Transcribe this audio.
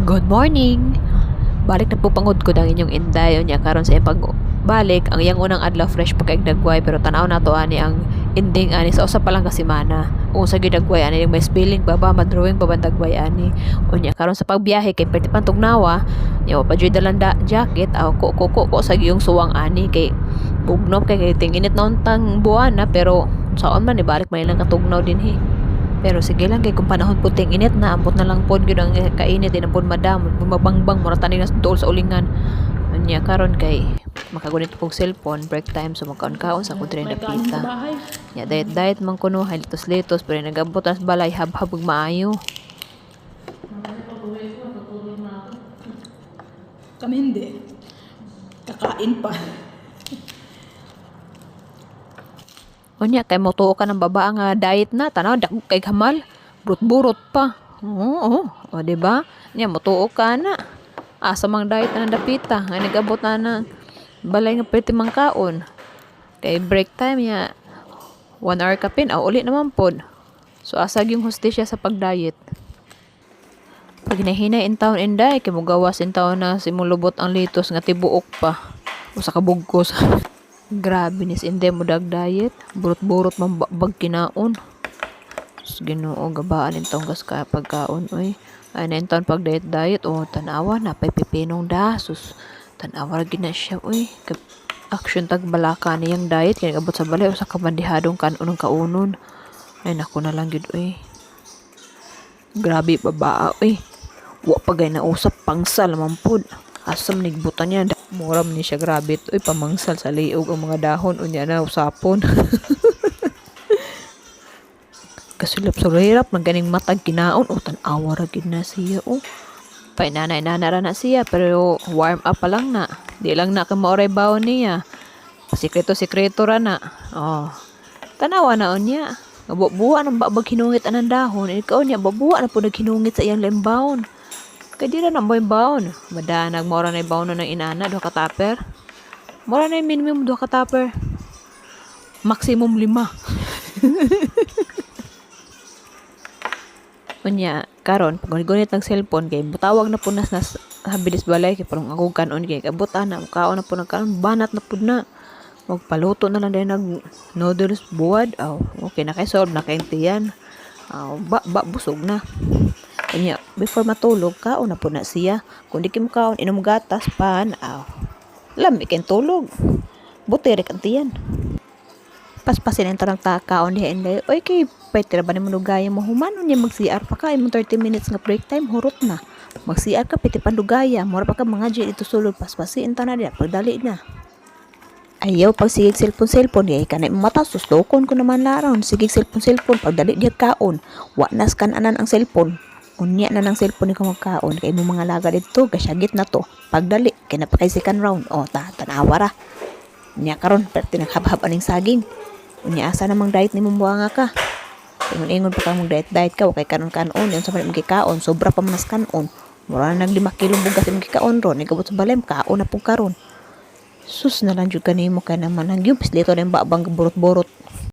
Good morning! Balik na po pangod ko ng inyong inday niya karon sa pagbalik ang iyang unang adlaw fresh pagkaigdagway pero tanaw na to ani ang ending ani sa usa pa lang ka semana. Usa gyud dagway ani may spelling baba madrawing babandagway ani. Unya karon sa pagbiyahe kay pwede pang tugnawa, nya pa jud dalanda jacket aw ko sa giyong suwang ani kay bugnom kay tinginit na untang buwan na pero saon man ibalik man ilang katugnaw dinhi. Pero sige lang kay kung panahon puting init na ambot na lang pod gyud ang kainit din pod madam bumabangbang mura tani na tuol sa ulingan. Anya karon kay makagunit pog cellphone break time so makaon-kaon sa kudre na pita. Ya diet man kuno halitos-litos pero nagabot as balay habhab ug maayo. Kami hindi. Kakain pa. Unya kay motuo ka ng baba nga diet na tanaw dako kay hamal burot-burot pa. Oo, o di ba? Nya motuo ka na. Asa mang diet na dapita nga nagabot na balay nga pwede mangkaon. Kay break time ya 1 hour ka pin uli naman pod. So asag yung hostesya sa pag-diet. Pag hinahinay in town inday kay mogawas in town na simulubot ang litos nga tibuok pa. Usa ka bugkos. Grabe nis hindi mo diet burot-burot man bag kinaon. Ginoo gabaan intong gas ka pagkaon oy ay na inton pag diet o tanawa na pay pipinong dasus tanawa gid na siya oy action tag balaka niyang diet kay abot sa balay usa ka bandihadong kanon kaunon ay nako na lang gid oy grabe baba oy wa pagay na usap pangsal man pod asam nigbutan niya muram ni siya grabe oy pamangsal sa liog ang mga dahon unya na usapon. Kasulap sa hirap ng ganing matag kinaon o tanawa ra gid na siya o painanay ra na siya pero warm up pa lang na di lang na ka maoray bawon niya sikreto ra na oh tanawa na unya buwa ng babag hinungit anang dahon ikaw niya babuwa na po naghinungit sa iyang lembawon. Kaya di na boy baon. Madanag, mora na baon ng inana, 2 ka tupper. Mora na minimum 2 ka tupper. Maximum 5. Unya, karon pag-gunit ng cellphone, kay butawag na po na habilis balay, kay parang ako kanon, kay kabutan na, mukhaon na po nagkanon, banat na po na. Magpaluto na lang din ng noodles buwad. Okay na kay solve na kay tiyan. Busog na. Kanya, before matulog, kaon na po na siya. Kung di mo kaon, inom gatas, pan, lami kayong tulog. Buti rin kantiyan. Paspasin ang tarang kaon diha inday. Oy, kay pwede ba naman lugaya mo humano niya mag-CR pa ka. Imong 30 minutes nga break time, hurot na. Mag-CR ka, pwede pandugaya. Mura pa ka mga dyan ito sulod. Paspasin ta na diya, pagdali na. Ayaw, pag sigig cellphone, di ka na mata, sustukon ko naman laraw. Sigig cellphone, pagdali diya kaon. Wa nas kananan ang cellphone. Unya na ng cellphone ko magkaon kay mo mga laga dito kasyagit na to pagdali kay napakay second round tanawa ra unya karon perti naghabhab aning saging unya asa namang diet nimo buanga ka ingon pa ka mong diet ka kay kanon yon sa man kaon sobra pa manas kanon mura na nag 5 kilo bugas imong kaon ron igabot sa balem kaon na pug karon sus na lang jud kanimo kay naman ang yung pislito ng babang burot-burot.